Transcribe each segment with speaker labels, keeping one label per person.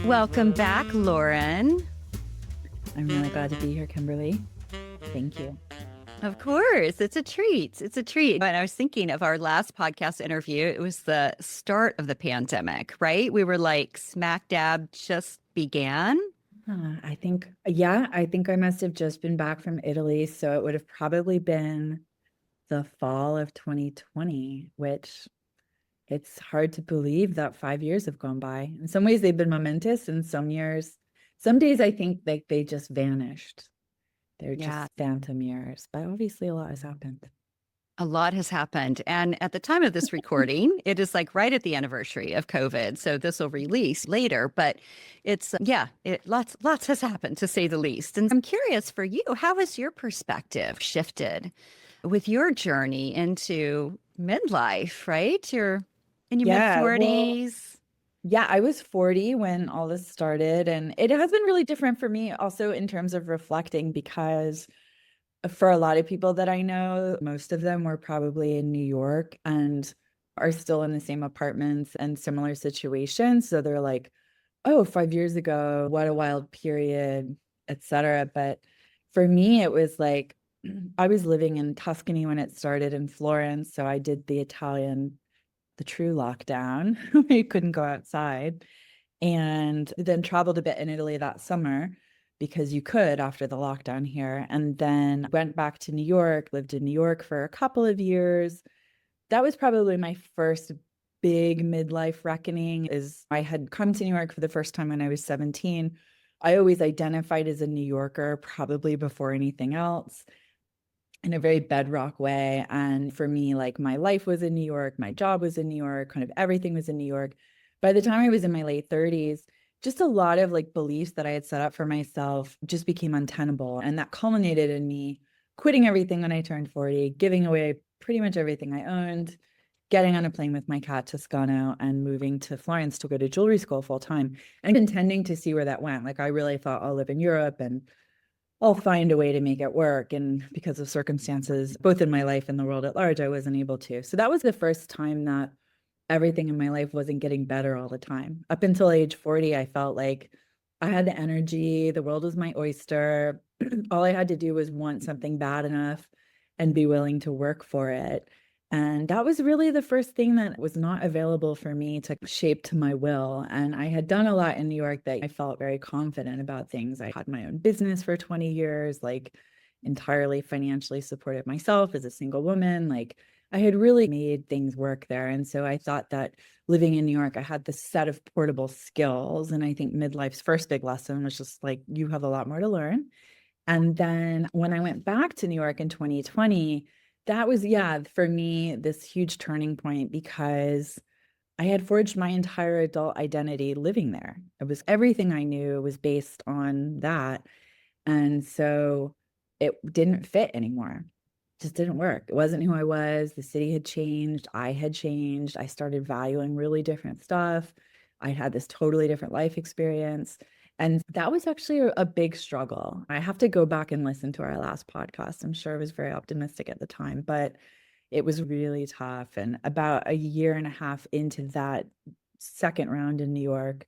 Speaker 1: Welcome back, Lauren.
Speaker 2: I'm really glad to be here, Kimberly. Thank you.
Speaker 1: Of course, it's a treat. It's a treat. And I was thinking of our last podcast interview. It was the start of the pandemic, right? We were like smack dab just began.
Speaker 2: I think I must have just been back from Italy. So it would have probably been the fall of 2020, which it's hard to believe that 5 years have gone by. In some ways, they've been momentous, and some days I think like they just vanished. They're
Speaker 1: Yeah,
Speaker 2: just phantom years, but obviously a lot has happened.
Speaker 1: a lot has happened. And at the time of this recording, it is like right at the anniversary of COVID. So this will release later, but lots has happened to say the least. And I'm curious for you, how has your perspective shifted with your journey into midlife, right? You're in your mid
Speaker 2: Yeah, well,
Speaker 1: 40s.
Speaker 2: yeah, I was 40 when all this started, and it has been really different for me also in terms of reflecting because for a lot of people that I know, most of them were probably in New York and are still in the same apartments and similar situations. So they're like, oh, 5 years ago, what a wild period, etc. But for me, it was like I was living in Tuscany when it started in Florence. So I did the true lockdown. We couldn't go outside and then traveled a bit in Italy that summer because you could after the lockdown here. And then went back to New York, lived in New York for a couple of years. That was probably my first big midlife reckoning is I had come to New York for the first time when I was 17. I always identified as a New Yorker, probably before anything else, in a very bedrock way. And for me, like my life was in New York, my job was in New York, kind of everything was in New York. By the time I was in my late 30s, just a lot of like beliefs that I had set up for myself just became untenable. And that culminated in me quitting everything when I turned 40, giving away pretty much everything I owned, getting on a plane with my cat Toscano and moving to Florence to go to jewelry school full time and intending to see where that went. Like I really thought I'll live in Europe and I'll find a way to make it work. And because of circumstances, both in my life and the world at large, I wasn't able to. So that was the first time that everything in my life wasn't getting better all the time. Up until age 40, I felt like I had the energy, the world was my oyster. All I had to do was want something bad enough and be willing to work for it. And that was really the first thing that was not available for me to shape to my will. And I had done a lot in New York that I felt very confident about things. I had my own business for 20 years, like entirely financially supported myself as a single woman. Like I had really made things work there. And so I thought that living in New York, I had this set of portable skills. And I think midlife's first big lesson was just like, you have a lot more to learn. And then when I went back to New York in 2020, that was, yeah, for me, this huge turning point because I had forged my entire adult identity living there. It was everything I knew was based on that. And so it didn't fit anymore. It just didn't work. It wasn't who I was. The city had changed. I had changed. I started valuing really different stuff. I had this totally different life experience. And that was actually a big struggle. I have to go back and listen to our last podcast. I'm sure I was very optimistic at the time, but it was really tough. And about a year and a half into that second round in New York,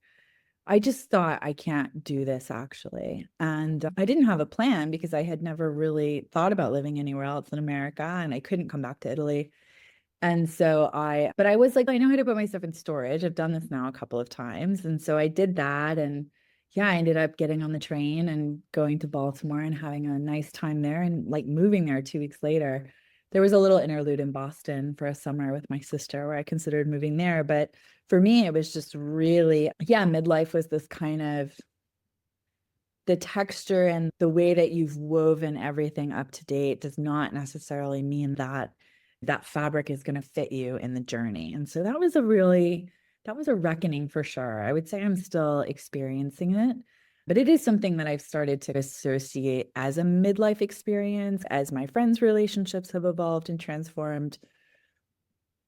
Speaker 2: I just thought I can't do this actually. And I didn't have a plan because I had never really thought about living anywhere else in America and I couldn't come back to Italy. And so but I was like, I know how to put my stuff in storage. I've done this now a couple of times. And so I did that. And yeah, I ended up getting on the train and going to Baltimore and having a nice time there and like moving there 2 weeks later. There was a little interlude in Boston for a summer with my sister where I considered moving there. But for me, it was just really, yeah, midlife was this kind of the texture and the way that you've woven everything up to date does not necessarily mean that that fabric is going to fit you in the journey. And so that was a reckoning for sure. I would say I'm still experiencing it, but it is something that I've started to associate as a midlife experience as my friends' relationships have evolved and transformed.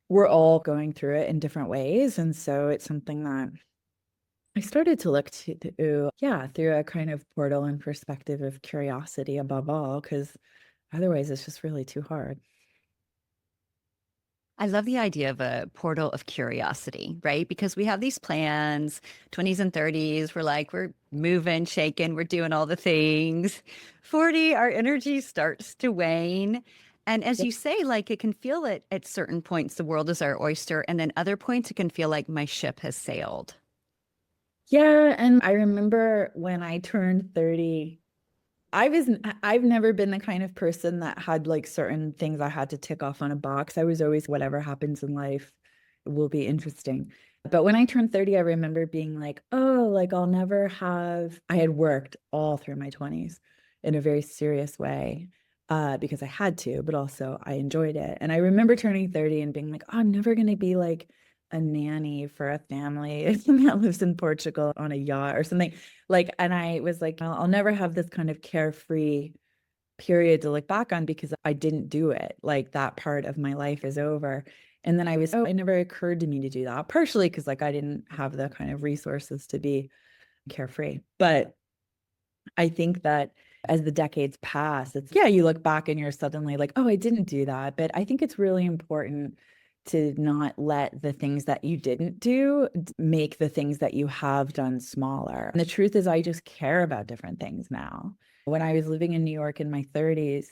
Speaker 2: We're all going through it in different ways. And so it's something that I started to look to, yeah, through a kind of portal and perspective of curiosity above all, because otherwise it's just really too hard.
Speaker 1: I love the idea of a portal of curiosity, right? Because we have these plans, 20s and 30s, we're like, we're moving, shaking, we're doing all the things. 40, our energy starts to wane. And as you say, like it can feel at certain points the world is our oyster, and then other points it can feel like my ship has sailed.
Speaker 2: Yeah, and I remember when I turned 30, I've never been the kind of person that had like certain things I had to tick off on a box. I was always whatever happens in life will be interesting. But when I turned 30, I remember being like, oh, like I'll never have, I had worked all through my 20s in a very serious way, because I had to, but also I enjoyed it. And I remember turning 30 and being like, oh, I'm never going to be like a nanny for a family that lives in Portugal on a yacht or something. Like, and I was like, I'll never have this kind of carefree period to look back on because I didn't do it. Like that part of my life is over. And then it never occurred to me to do that, partially because like I didn't have the kind of resources to be carefree. But I think that as the decades pass, yeah, you look back and you're suddenly like, oh, I didn't do that. But I think it's really important to not let the things that you didn't do make the things that you have done smaller. And the truth is, I just care about different things now. When I was living in New York in my 30s,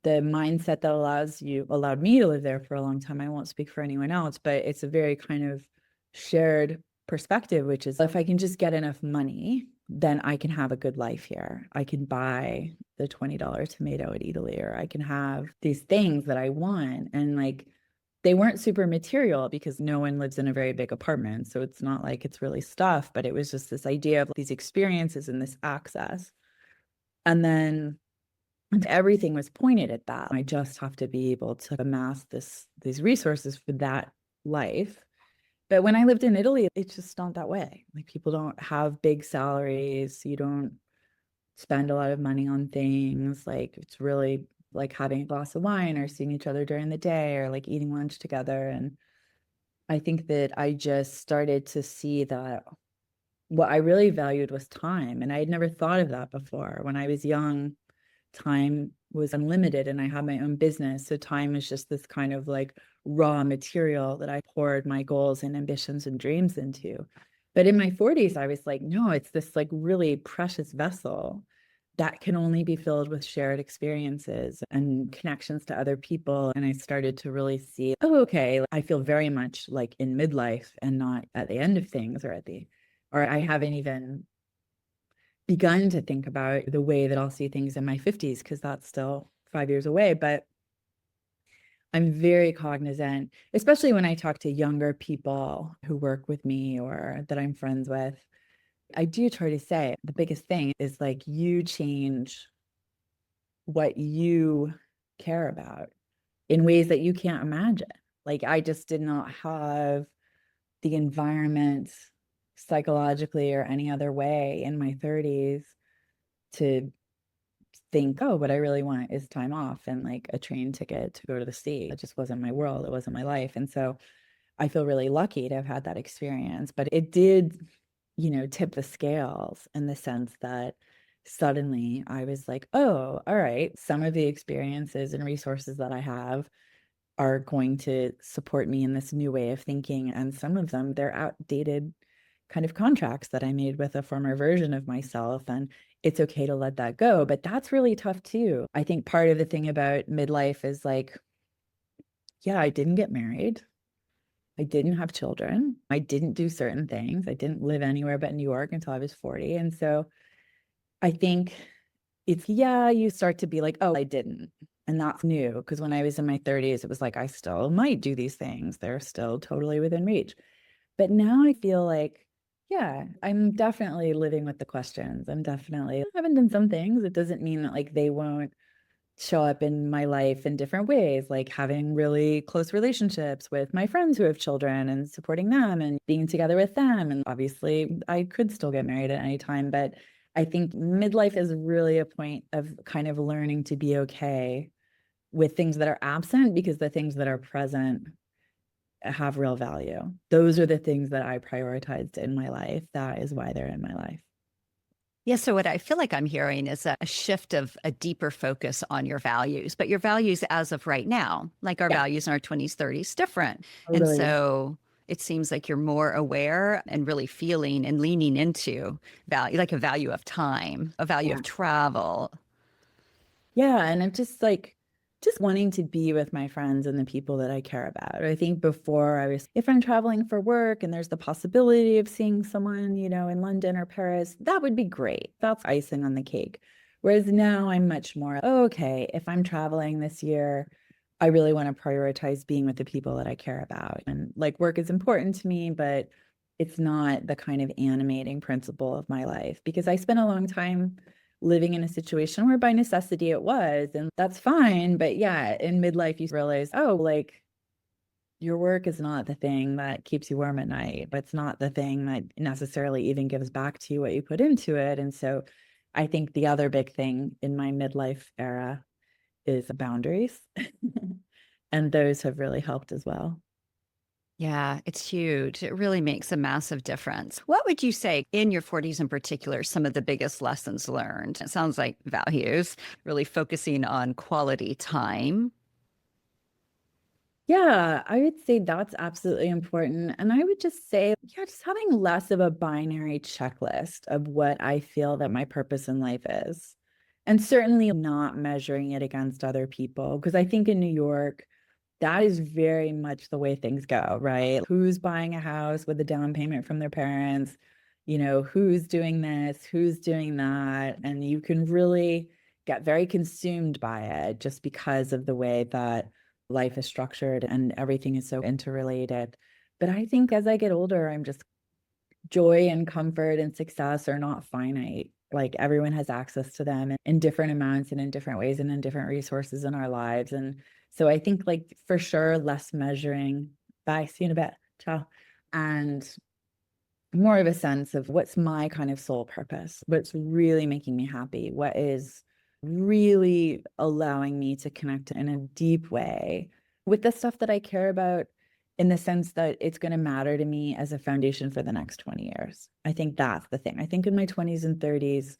Speaker 2: the mindset that allowed me to live there for a long time. I won't speak for anyone else, but it's a very kind of shared perspective, which is if I can just get enough money, then I can have a good life here. I can buy the $20 tomato at Italy, or I can have these things that I want. And like, they weren't super material because no one lives in a very big apartment. So it's not like it's really stuff, but it was just this idea of these experiences and this access. And then everything was pointed at that. I just have to be able to amass these resources for that life. But when I lived in Italy, it's just not that way. Like people don't have big salaries. You don't spend a lot of money on things. Like it's really like having a glass of wine or seeing each other during the day or like eating lunch together. And I think that I just started to see that what I really valued was time. And I had never thought of that before. When I was young, time was unlimited and I had my own business. So time is just this kind of like raw material that I poured my goals and ambitions and dreams into. But in my 40s, I was like, no, it's this like really precious vessel that can only be filled with shared experiences and connections to other people. And I started to really see, oh, okay, I feel very much like in midlife and not at the end of things or I haven't even begun to think about the way that I'll see things in my 50s, because that's still 5 years away. But I'm very cognizant, especially when I talk to younger people who work with me or that I'm friends with. I do try to say the biggest thing is like you change what you care about in ways that you can't imagine. Like I just did not have the environment psychologically or any other way in my 30s to think, oh, what I really want is time off and like a train ticket to go to the sea. It just wasn't my world. It wasn't my life. And so I feel really lucky to have had that experience. But it did, tip the scales in the sense that suddenly I was like, oh, all right, some of the experiences and resources that I have are going to support me in this new way of thinking. And some of them, they're outdated kind of contracts that I made with a former version of myself. And it's okay to let that go. But that's really tough too. I think part of the thing about midlife is like, yeah, I didn't get married. I didn't have children. I didn't do certain things. I didn't live anywhere but New York until I was 40. And so I think yeah, you start to be like, oh, I didn't. And that's new because when I was in my 30s, it was like, I still might do these things. They're still totally within reach. But now I feel like, yeah, I'm definitely living with the questions. I haven't done some things. It doesn't mean that like they won't show up in my life in different ways, like having really close relationships with my friends who have children and supporting them and being together with them. And obviously, I could still get married at any time, but I think midlife is really a point of kind of learning to be okay with things that are absent because the things that are present have real value. Those are the things that I prioritized in my life. That is why they're in my life.
Speaker 1: Yeah, so what I feel like I'm hearing is a shift of a deeper focus on your values, but your values as of right now, like our
Speaker 2: Yeah,
Speaker 1: values in our 20s, 30s, different. And
Speaker 2: totally.
Speaker 1: so it seems like you're more aware and really feeling and leaning into value, like a value of time, a value
Speaker 2: Yeah.
Speaker 1: of travel.
Speaker 2: Yeah, and I'm just wanting to be with my friends and the people that I care about. I think before I was, if I'm traveling for work and there's the possibility of seeing someone, in London or Paris, that would be great. That's icing on the cake. Whereas now I'm much more, "Oh, okay, if I'm traveling this year, I really want to prioritize being with the people that I care about. And like work is important to me, but it's not the kind of animating principle of my life because I spent a long time living in a situation where by necessity it was, and that's fine. But yeah, in midlife, you realize, oh, like your work is not the thing that keeps you warm at night, but it's not the thing that necessarily even gives back to you what you put into it. And so I think the other big thing in my midlife era is boundaries. And those have really helped as well.
Speaker 1: Yeah, it's huge. It really makes a massive difference. What would you say in your 40s in particular, some of the biggest lessons learned? It sounds like values, really focusing on quality time.
Speaker 2: Yeah, I would say that's absolutely important. And I would just say, yeah, just having less of a binary checklist of what I feel that my purpose in life is. And certainly not measuring it against other people. Because I think in New York, that is very much the way things go, right? Who's buying a house with a down payment from their parents? Who's doing this? Who's doing that? And you can really get very consumed by it just because of the way that life is structured and everything is so interrelated. But I think as I get older, I'm just joy and comfort and success are not finite. Like everyone has access to them in different amounts and in different ways and in different resources in our lives. And so I think like for sure, less measuring. Bye. See you in a bit. Ciao. And more of a sense of what's my kind of soul purpose, what's really making me happy, what is really allowing me to connect in a deep way with the stuff that I care about in the sense that it's going to matter to me as a foundation for the next 20 years. I think that's the thing. I think in my 20s and 30s,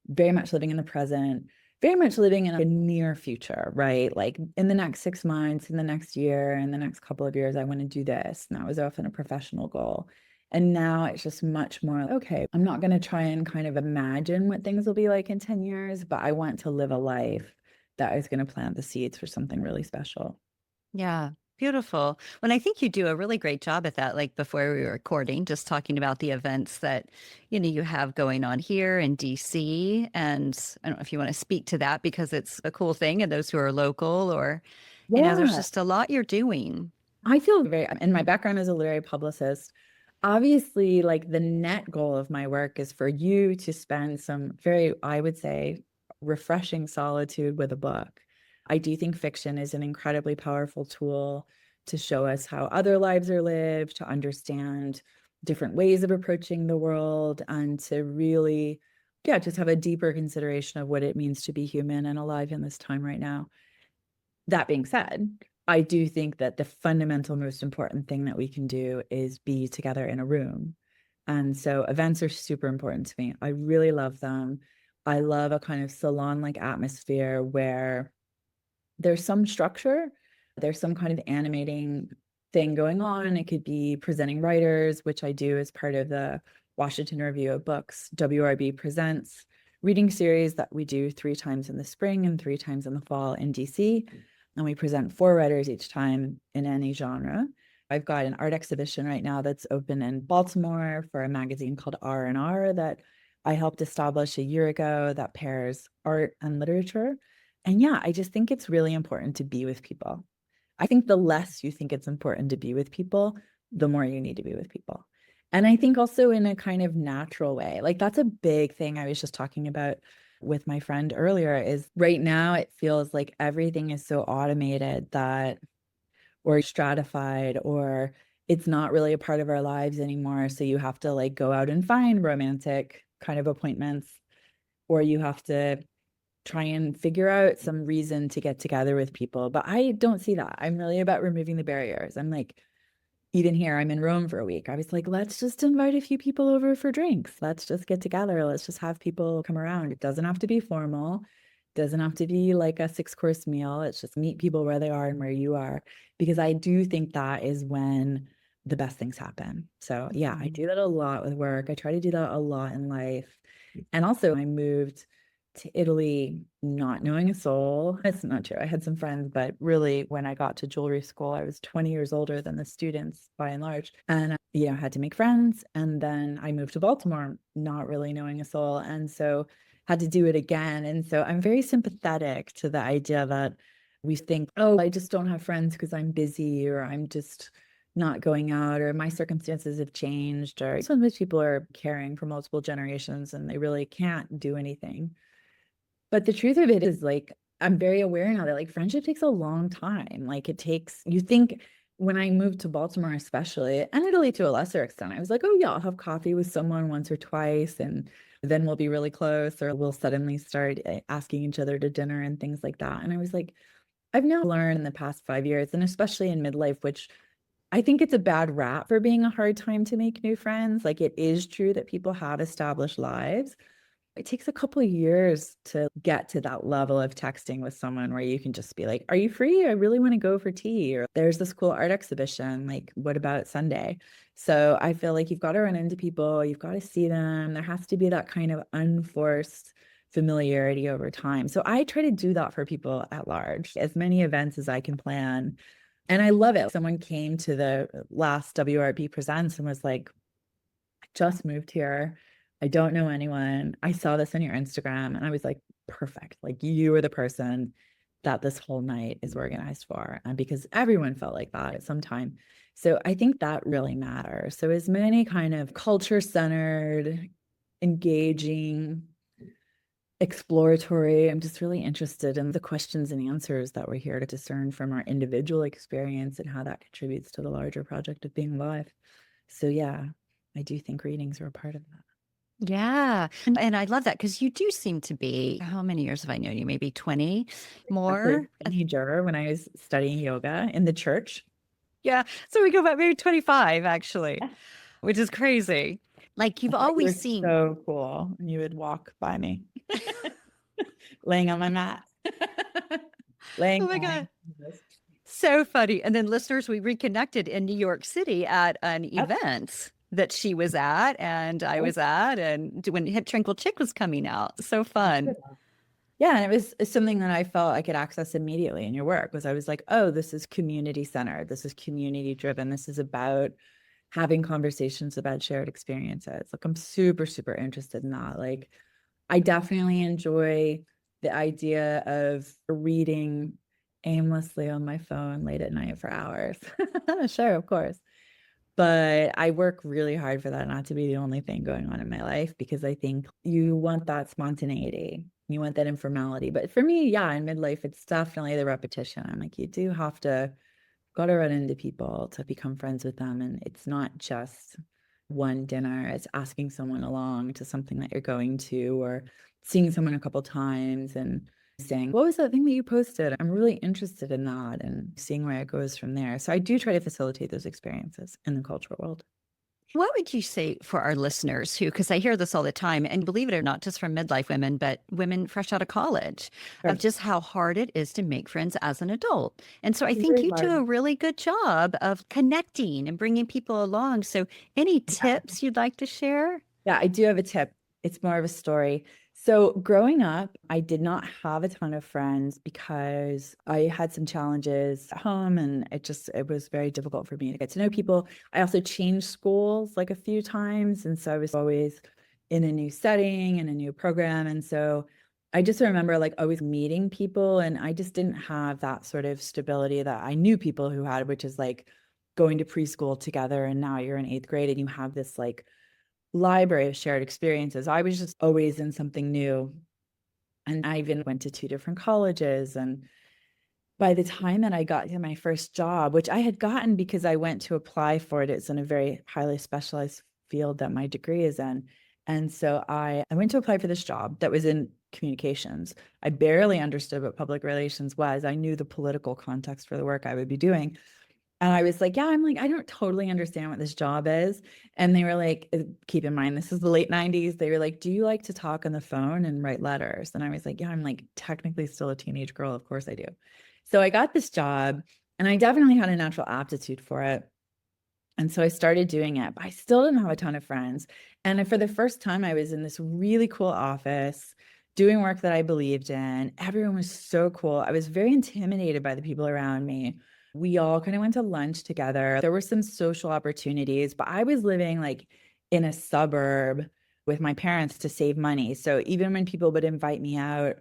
Speaker 2: very much living in the present, very much living in a near future, right? Like in the next 6 months, in the next year, in the next couple of years, I want to do this. And that was often a professional goal. And now it's just much more, okay, I'm not going to try and kind of imagine what things will be like in 10 years, but I want to live a life that is going to plant the seeds for something really special.
Speaker 1: Yeah, beautiful. When I think you do a really great job at that, like before we were recording, just talking about the events that, you have going on here in DC. And I don't know if you want to speak to that because it's a cool thing and those who are local or, there's
Speaker 2: Yeah.
Speaker 1: just a lot you're doing.
Speaker 2: I feel very, and my background as a literary publicist, obviously, like the net goal of my work is for you to spend some very, I would say, refreshing solitude with a book. I do think fiction is an incredibly powerful tool to show us how other lives are lived, to understand different ways of approaching the world, and to really, yeah, just have a deeper consideration of what it means to be human and alive in this time right now. That being said, I do think that the fundamental most important thing that we can do is be together in a room. And so events are super important to me. I really love them. I love a kind of salon-like atmosphere where there's some structure, there's some kind of animating thing going on. It could be presenting writers, which I do as part of the Washington Review of Books. WRB presents reading series that we do 3 times in the spring and 3 times in the fall in DC. And we present 4 writers each time in any genre. I've got an art exhibition right now that's open in Baltimore for a magazine called R&R that I helped establish a year ago that pairs art and literature. And yeah, I just think it's really important to be with people. I think the less you think it's important to be with people, the more you need to be with people. And I think also in a kind of natural way, like that's a big thing I was just talking about with my friend earlier is right now it feels like everything is so automated that or stratified or it's not really a part of our lives anymore. So you have to like go out and find romantic kind of appointments or you have to try and figure out some reason to get together with people. But I don't see that. I'm really about removing the barriers. I'm like, even here, I'm in Rome for a week. I was like, let's just invite a few people over for drinks. Let's just get together. Let's just have people come around. It doesn't have to be formal. Doesn't have to be like a 6-course meal. It's just meet people where they are and where you are. Because I do think that is when the best things happen. So yeah, I do that a lot with work. I try to do that a lot in life. And also I moved to Italy not knowing a soul. It's not true. I had some friends, but really when I got to jewelry school, I was 20 years older than the students by and large. And had to make friends. And then I moved to Baltimore, not really knowing a soul. And so had to do it again. And so I'm very sympathetic to the idea that we think, oh, I just don't have friends because I'm busy, or I'm just not going out, or my circumstances have changed, or sometimes people are caring for multiple generations and they really can't do anything. But the truth of it is, like, I'm very aware now that like friendship takes a long time. Like it takes, you think when I moved to Baltimore, especially, and Italy to a lesser extent, I was like, oh yeah, I'll have coffee with someone once or twice, and then we'll be really close, or we'll suddenly start asking each other to dinner and things like that. And I was like, I've now learned in the past 5 years, and especially in midlife, which I think it's a bad rap for being a hard time to make new friends. Like it is true that people have established lives. It takes a couple of years to get to that level of texting with someone where you can just be like, are you free? I really want to go for tea. Or there's this cool art exhibition. Like, what about Sunday? So I feel like you've got to run into people, you've got to see them. There has to be that kind of unforced familiarity over time. So I try to do that for people at large, as many events as I can plan. And I love it. Someone came to the last WRB Presents and was like, just moved here. I don't know anyone. I saw this on your Instagram and I was like, perfect. Like you are the person that this whole night is organized for. And because everyone felt like that at some time. So I think that really matters. So as many kind of culture-centered, engaging, exploratory, I'm just really interested in the questions and answers that we're here to discern from our individual experience and how that contributes to the larger project of being alive. So yeah, I do think readings are a part of that.
Speaker 1: Yeah. And I love that because you do seem to be, how many years have I known you? Maybe 20
Speaker 2: Actually,
Speaker 1: more?
Speaker 2: a teenager when I was studying yoga in the church.
Speaker 1: Yeah. So we go back maybe 25, actually, which is crazy. Like
Speaker 2: I
Speaker 1: you've
Speaker 2: thought you
Speaker 1: always
Speaker 2: were
Speaker 1: seemed,
Speaker 2: so cool. And you would walk by me, laying on my mat,
Speaker 1: oh
Speaker 2: laying
Speaker 1: my
Speaker 2: down.
Speaker 1: God, so funny. And then listeners, we reconnected in New York City at an
Speaker 2: Yep.
Speaker 1: event that she was at and I was at, and when Hip Tranquil Chick was coming out. So fun.
Speaker 2: Yeah, and it was something that I felt I could access immediately in your work was I was like, oh, this is community centered. This is community driven. This is about having conversations about shared experiences. Like I'm super, super interested in that. Like I definitely enjoy the idea of reading aimlessly on my phone late at night for hours. Sure, of course. But I work really hard for that not to be the only thing going on in my life because I think you want that spontaneity. You want that informality. But for me, yeah, in midlife, it's definitely the repetition. I'm like, you do have to got to run into people to become friends with them. And it's not just one dinner, it's asking someone along to something that you're going to, or seeing someone a couple times and saying, what was that thing that you posted? I'm really interested in that and seeing where it goes from there. So I do try to facilitate those experiences in the cultural world.
Speaker 1: What would you say for our listeners who, because I hear this all the time, and believe it or not, just from midlife women, but women fresh out of college, of
Speaker 2: Sure.
Speaker 1: just how hard it is to make friends as an adult. And so I think
Speaker 2: Very
Speaker 1: you do
Speaker 2: hard.
Speaker 1: a really good job of connecting and bringing people along. So, any tips you'd like to share?
Speaker 2: Yeah, I do have a tip. It's more of a story. So, growing up, I did not have a ton of friends because I had some challenges at home and it was very difficult for me to get to know people. I also changed schools like a few times. And so I was always in a new setting and a new program. And so I just remember like always meeting people and I just didn't have that sort of stability that I knew people who had, which is like going to preschool together and now you're in eighth grade and you have this like library of shared experiences. I was just always in something new. And I even went to two different colleges. And by the time that I got to my first job, which I had gotten because I went to apply for it, it's in a very highly specialized field that my degree is in. And so I went to apply for this job that was in communications. I barely understood what public relations was. I knew the political context for the work I would be doing. And I was like, yeah, I'm like, I don't totally understand what this job is. And they were like, keep in mind, this is the late 90s. They were like, do you like to talk on the phone and write letters? And I was like, yeah, I'm like technically still a teenage girl. Of course I do. So I got this job and I definitely had a natural aptitude for it. And so I started doing it, but I still didn't have a ton of friends. And for the first time, I was in this really cool office doing work that I believed in. Everyone was so cool. I was very intimidated by the people around me. We all kind of went to lunch together. There were some social opportunities, but I was living like in a suburb with my parents to save money. So even when people would invite me out,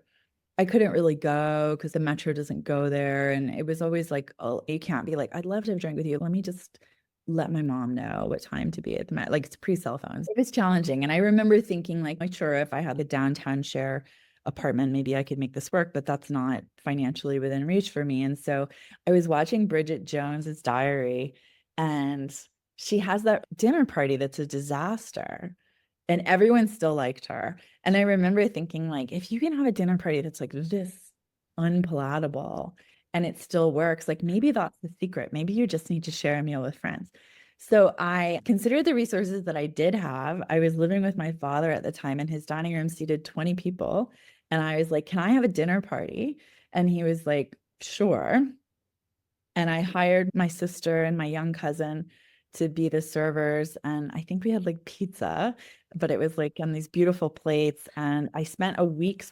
Speaker 2: I couldn't really go because the metro doesn't go there. And it was always like, oh, you can't be like, I'd love to have a drink with you. Let me just let my mom know what time to be at the Met. Like it's pre-cell phones. It was challenging. And I remember thinking, like, sure, if I had a downtown share apartment, maybe I could make this work, but that's not financially within reach for me. And so I was watching Bridget Jones's Diary, and she has that dinner party that's a disaster. And everyone still liked her. And I remember thinking, like, if you can have a dinner party that's like this unpalatable and it still works, like maybe that's the secret. Maybe you just need to share a meal with friends. So I considered the resources that I did have. I was living with my father at the time, and his dining room seated 20 people. And I was like, can I have a dinner party? And he was like, sure. And I hired my sister and my young cousin to be the servers. And I think we had like pizza, but it was like on these beautiful plates. And I spent a week's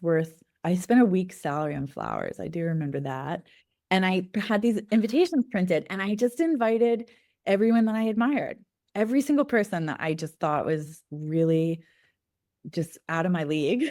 Speaker 2: salary on flowers. I do remember that. And I had these invitations printed, and I just invited everyone that I admired, every single person that I just thought was really just out of my league.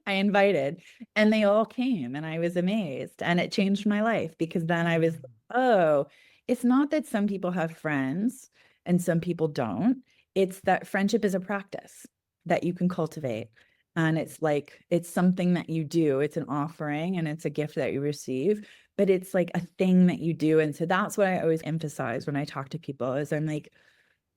Speaker 2: I invited, and they all came, and I was amazed. And it changed my life because then I was, oh, it's not that some people have friends and some people don't. It's that friendship is a practice that you can cultivate. And it's like, it's something that you do. It's an offering and it's a gift that you receive, but it's like a thing that you do. And so that's what I always emphasize when I talk to people is I'm like,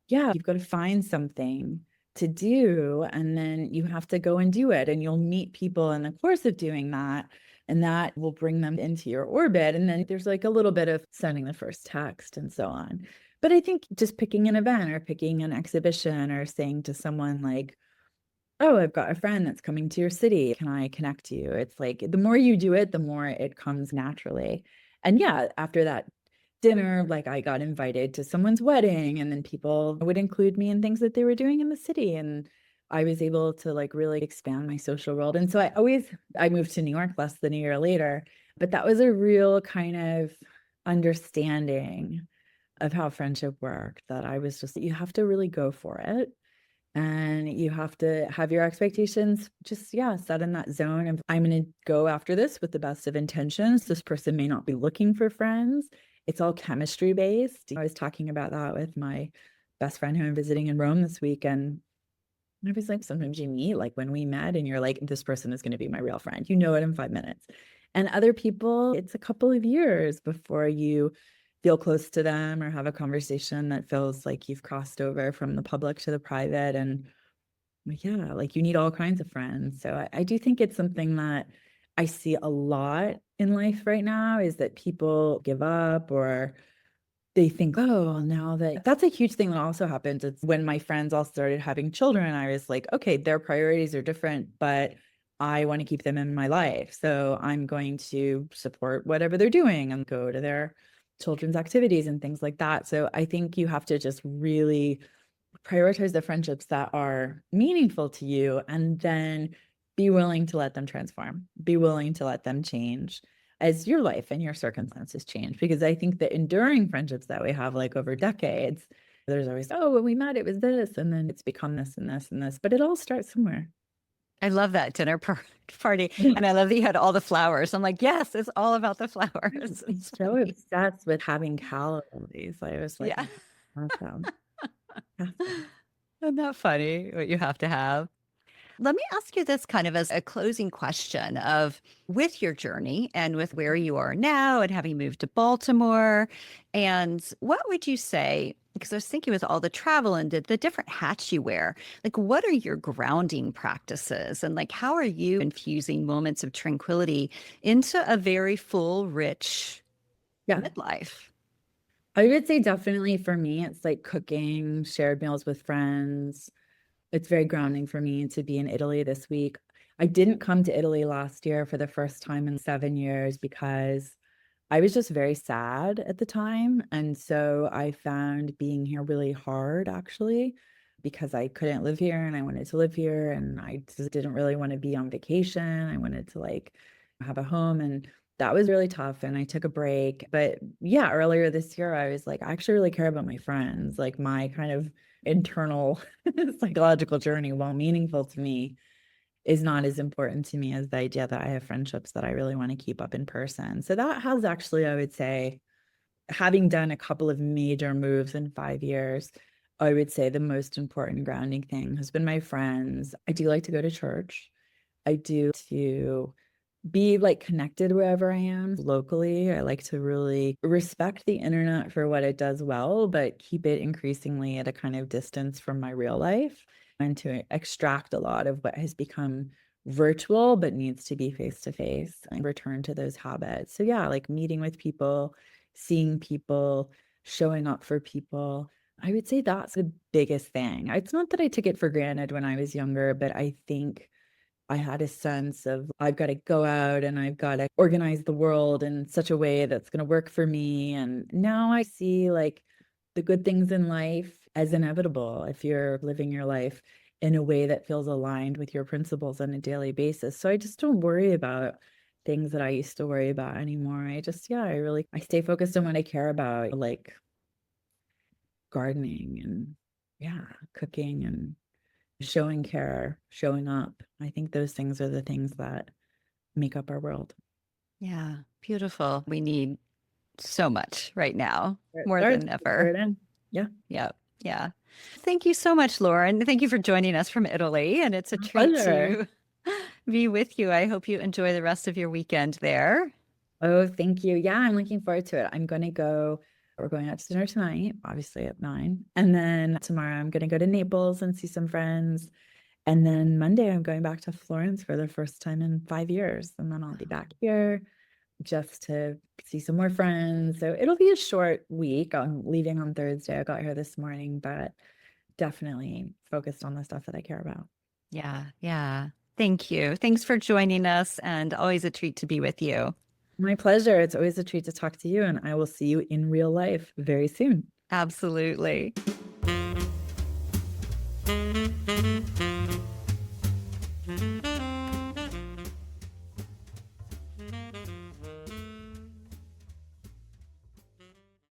Speaker 2: yeah, you've got to find something to do, and then you have to go and do it. And you'll meet people in the course of doing that, and that will bring them into your orbit. And then there's like a little bit of sending the first text and so on. But I think just picking an event or picking an exhibition or saying to someone like, oh, I've got a friend that's coming to your city. Can I connect you? It's like the more you do it, the more it comes naturally. And yeah, after that dinner, like I got invited to someone's wedding, and then people would include me in things that they were doing in the city. And I was able to like really expand my social world. And so I moved to New York less than a year later, but that was a real kind of understanding of how friendship worked that I was just, you have to really go for it. And you have to have your expectations just, yeah, set in that zone of I'm going to go after this with the best of intentions. This person may not be looking for friends. It's all chemistry based. I was talking about that with my best friend who I'm visiting in Rome this week. And I was like, sometimes you meet, like when we met, and you're like, this person is going to be my real friend. You know it in 5 minutes. And other people, it's a couple of years before you feel close to them or have a conversation that feels like you've crossed over from the public to the private. And yeah, like you need all kinds of friends. So I do think it's something that I see a lot in life right now is that people give up or they think, oh, now that that's a huge thing that also happens. It's when my friends all started having children, I was like, okay, their priorities are different, but I want to keep them in my life. So I'm going to support whatever they're doing and go to their children's activities and things like that. So I think you have to just really prioritize the friendships that are meaningful to you, and then be willing to let them transform, be willing to let them change as your life and your circumstances change. Because I think the enduring friendships that we have, like over decades, there's always, oh, when we met, it was this, and then it's become this and this and this, but it all starts somewhere.
Speaker 1: I love that party. And I love that you had all the flowers. I'm like, yes, it's all about the flowers.
Speaker 2: I'm so obsessed with having calories. I was like,
Speaker 1: Yeah.
Speaker 2: awesome. Awesome.
Speaker 1: Isn't that funny what you have to have? Let me ask you this kind of as a closing question of with your journey and with where you are now and having moved to Baltimore, and what would you say? Because I was thinking with all the travel and the different hats you wear, like what are your grounding practices and like how are you infusing moments of tranquility into a very full, rich
Speaker 2: Yeah.
Speaker 1: midlife?
Speaker 2: I would say definitely for me, it's like cooking, shared meals with friends. It's very grounding for me to be in Italy this week. I didn't come to Italy last year for the first time in 7 years because I was just very sad at the time. And so I found being here really hard, actually, because I couldn't live here and I wanted to live here and I just didn't really want to be on vacation. I wanted to like have a home and that was really tough. And I took a break. But yeah, earlier this year, I was like, I actually really care about my friends, like my kind of internal psychological journey, while meaningful to me, is not as important to me as the idea that I have friendships that I really want to keep up in person. So that has actually, I would say, having done a couple of major moves in 5 years, I would say the most important grounding thing has been my friends. I do like to go to church. I do to be like connected wherever I am locally. I like to really respect the internet for what it does well, but keep it increasingly at a kind of distance from my real life and to extract a lot of what has become virtual but needs to be face to face and return to those habits. So, yeah, like meeting with people, seeing people, showing up for people. I would say that's the biggest thing. It's not that I took it for granted when I was younger, but I think I had a sense of I've got to go out and I've got to organize the world in such a way that's going to work for me. And now I see like the good things in life as inevitable if you're living your life in a way that feels aligned with your principles on a daily basis. So I just don't worry about things that I used to worry about anymore. I just, yeah, I stay focused on what I care about, like gardening and yeah, cooking and showing care, showing up. I think those things are the things that make up our world.
Speaker 1: Yeah, beautiful. We need so much right now,
Speaker 2: It
Speaker 1: more
Speaker 2: starts,
Speaker 1: than
Speaker 2: we pour
Speaker 1: ever.
Speaker 2: it in. Yeah,
Speaker 1: Yeah, yeah. Thank you so much, Lauren. Thank you for joining us from Italy, and it's a
Speaker 2: my
Speaker 1: treat
Speaker 2: pleasure.
Speaker 1: to be with you. I hope you enjoy the rest of your weekend there.
Speaker 2: Oh, thank you. Yeah, I'm looking forward to it. I'm going to go. We're going out to dinner tonight, obviously at 9. And then tomorrow I'm going to go to Naples and see some friends. And then Monday I'm going back to Florence for the first time in 5 years. And then I'll be back here just to see some more friends. So it'll be a short week. I'm leaving on Thursday. I got here this morning, but definitely focused on the stuff that I care about.
Speaker 1: Yeah, yeah. Thank you. Thanks for joining us, and always a treat to be with you.
Speaker 2: My pleasure. It's always a treat to talk to you, and I will see you in real life very soon.
Speaker 1: Absolutely.